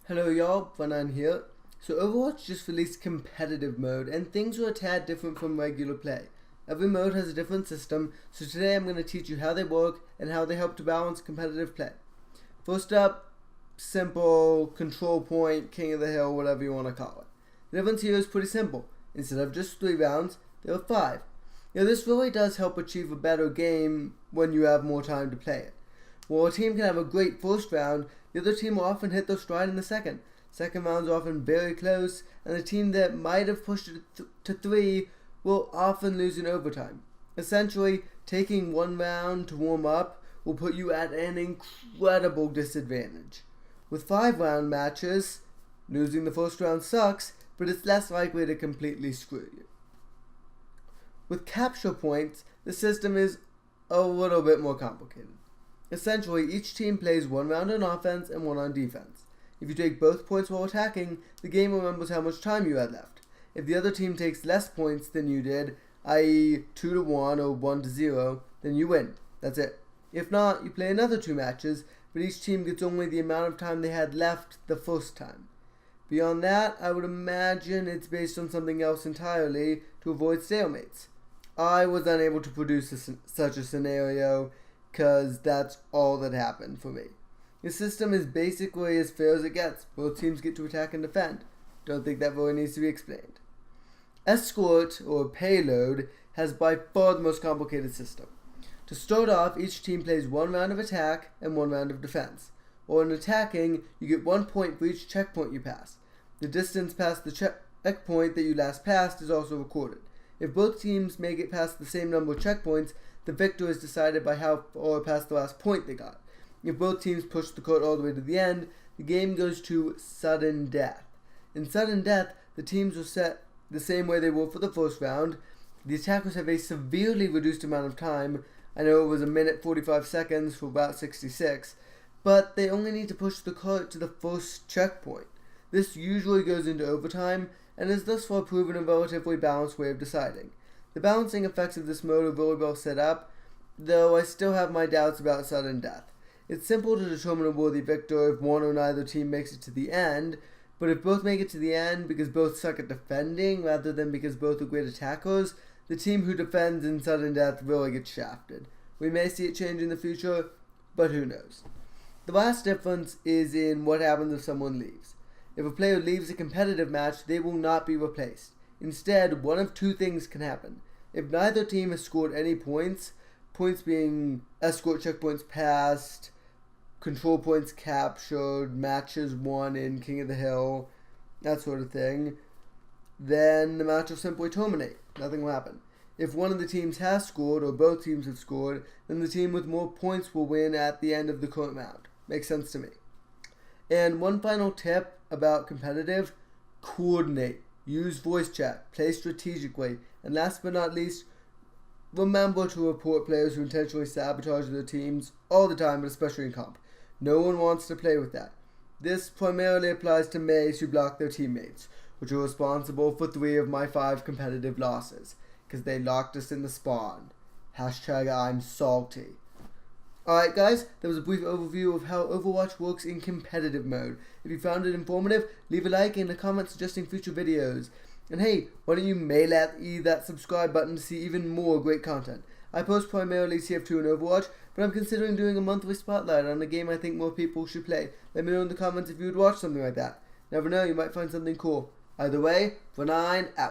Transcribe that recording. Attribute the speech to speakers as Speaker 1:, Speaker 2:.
Speaker 1: Hello y'all, BreNine here. So Overwatch just released competitive mode and things are a tad different from regular play. Every mode has a different system, so today I'm going to teach you how they work and how they help to balance competitive play. First up, simple, control point, king of the hill, whatever you want to call it. The difference here is pretty simple. Instead of just 3 rounds, there are 5. Now this really does help achieve a better game when you have more time to play it. While a team can have a great first round, the other team will often hit their stride in the second. Second rounds are often very close, and the team that might have pushed it to 3 will often lose in overtime. Essentially, taking 1 round to warm up will put you at an incredible disadvantage. With 5-round matches, losing the first round sucks, but it's less likely to completely screw you. With capture points, the system is a little bit more complicated. Essentially, each team plays 1 round on offense and 1 on defense. If you take both points while attacking, the game remembers how much time you had left. If the other team takes less points than you did, i.e. 2-1 or 1-0, then you win. That's it. If not, you play another 2 matches, but each team gets only the amount of time they had left the first time. Beyond that, I would imagine it's based on something else entirely to avoid stalemates. I was unable to produce such a scenario, because that's all that happened for me. The system is basically as fair as it gets. Both teams get to attack and defend. Don't think that really needs to be explained. Escort, or payload, has by far the most complicated system. To start off, each team plays 1 round of attack and 1 round of defense. While in attacking, you get 1 point for each checkpoint you pass. The distance past the checkpoint that you last passed is also recorded. If both teams make it past the same number of checkpoints, the victor is decided by how far past the last point they got. If both teams push the card all the way to the end, the game goes to sudden death. In sudden death, the teams are set the same way they were for the first round. The attackers have a severely reduced amount of time. I know it was 1:45 seconds for about 66, but they only need to push the cart to the first checkpoint. This usually goes into overtime, and is thus far proven a relatively balanced way of deciding. The balancing effects of this mode are very well set up, though I still have my doubts about sudden death. It's simple to determine a worthy victor if one or neither team makes it to the end, but if both make it to the end because both suck at defending rather than because both are great attackers, the team who defends in sudden death really gets shafted. We may see it change in the future, but who knows. The last difference is in what happens if someone leaves. If a player leaves a competitive match, they will not be replaced. Instead, one of 2 things can happen. If neither team has scored any points, points being escort checkpoints passed, control points captured, matches won in King of the Hill, that sort of thing, then the match will simply terminate. Nothing will happen. If one of the teams has scored, or both teams have scored, then the team with more points will win at the end of the current round. Makes sense to me. And one final tip about competitive: coordinate. Use voice chat, play strategically, and last but not least, remember to report players who intentionally sabotage their teams all the time, but especially in comp. No one wants to play with that. This primarily applies to mays who block their teammates, which are responsible for 3 of my 5 competitive losses, because they locked us in the spawn. Hashtag I'm salty. Alright guys, that was a brief overview of how Overwatch works in competitive mode. If you found it informative, leave a like and a comment suggesting future videos. And hey, why don't you mail at that subscribe button to see even more great content. I post primarily CF2 and Overwatch, but I'm considering doing a monthly spotlight on a game I think more people should play. Let me know in the comments if you would watch something like that. Never know, you might find something cool. Either way, BreNine out.